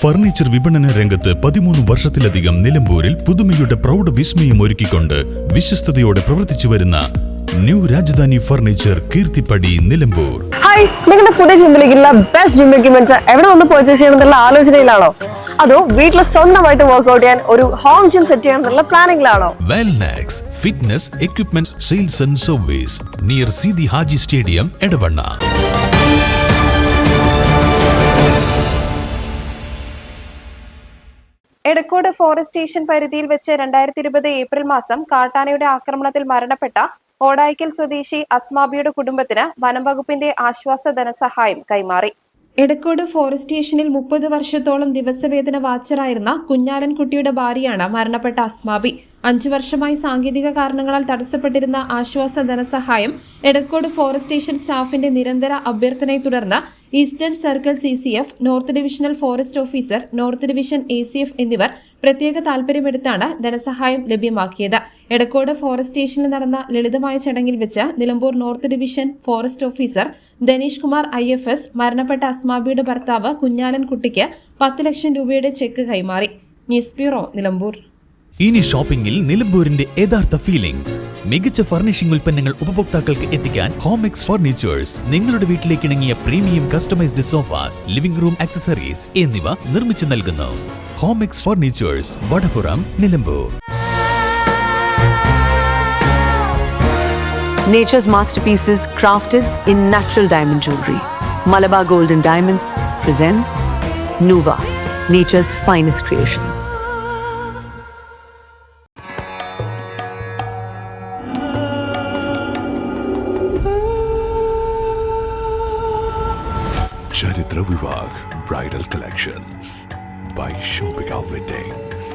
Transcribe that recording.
Furniture വിപണന രംഗത്ത് 13 വർഷത്തിലധികം നിലമ്പൂരിൽ പുതുമയുടെ പ്രൗഢ വിസ്മയം ഒരുക്കിക്കൊണ്ട് വിശ്വസ്തയോടെ പ്രവർത്തിച്ചു വരുന്ന new Rajdhani furniture Keerthippadi Nilambur. Hi, നിങ്ങളുടെ പുതിയ ജിമ്മിലേക്കുള്ള ബെസ്റ്റ് ജിം എക്യുപ്മെന്റ്സ് എവിടെ വന്ന് പർച്ചേസ് ചെയ്യണമെന്നുള്ള ആലോചനയിലാണോ? അതോ വീട്ടിൽ സ്വന്തമായിട്ട് വർക്ക്ഔട്ട് ചെയ്യാൻ ഒരു ഹോം ജിം സെറ്റ് ചെയ്യാനുള്ള പ്ലാനിംഗിലാണോ? Wellnex fitness equipment sales and service near Sidi Haji stadium Edavanna. Edakkode forest station പരിധിയിൽ വെച്ച് 2020 ഏപ്രിൽ മാസം കാട്ടാനയുടെ ആക്രമണത്തിൽ മരണപ്പെട്ട ഓടായിക്കൽ സ്വദേശി അസ്മാബിയുടെ കുടുംബത്തിന് വനം വകുപ്പിന്റെ ആശ്വാസ ധനസഹായം കൈമാറി. എടക്കോട് ഫോറസ്റ്റ് സ്റ്റേഷനിൽ 30 വർഷത്തോളം ദിവസവേതന വാച്ചറായിരുന്ന കുഞ്ഞാലൻകുട്ടിയുടെ ഭാര്യയാണ് മരണപ്പെട്ട അസ്മാബി. 5 വർഷമായി സാങ്കേതിക കാരണങ്ങളാൽ തടസ്സപ്പെട്ടിരുന്ന ആശ്വാസ ധനസഹായം എടക്കോട് ഫോറസ്റ്റ് സ്റ്റേഷൻ സ്റ്റാഫിന്റെ നിരന്തര അഭ്യർത്ഥനയെ തുടർന്ന് eastern circle CCF, north divisional forest officer, north division ACF എന്നിവർ പ്രത്യേക താൽപര്യമെടുത്താണ് ധനസഹായം ലഭ്യമാക്കിയത്. എടക്കോട് ഫോറസ്റ്റ് സ്റ്റേഷനിൽ നടന്ന ലളിതമായ ചടങ്ങിൽ വെച്ച് Nilambur north division forest officer Dhaneesh Kumar IFS മരണപ്പെട്ട അസ്മാബിയുടെ ഭർത്താവ് കുഞ്ഞാലൻകുട്ടിക്ക് 10 ലക്ഷം രൂപയുടെ ചെക്ക് കൈമാറി. News bureau, Nilambur. ഇനി ഷോപ്പിംഗിൽ നിലമ്പൂരിന്റെ യഥാർത്ഥ ഫീലിംഗ്സ്. മികച്ച ഫർണിഷിംഗ് ഉൽപ്പന്നങ്ങൾ ഉപഭോക്താക്കൾക്ക് എത്തിക്കാൻ ഹോമെക്സ് ഫർണിച്ചേഴ്സ് നിങ്ങളുടെ വീട്ടിലേക്ക് ഇണങ്ങിയ premium customised sofas, living room accessories എന്നിവ നിർമ്മിച്ചു നൽകുന്നു. Homex furnitures, Vadapuram, Nilambur. Nature's masterpieces crafted in natural diamond jewelry. Malabar Gold and Diamonds presents Nuva, nature's finest creations. Charitra Vivag Bridal Collections by Shobhika Weddings.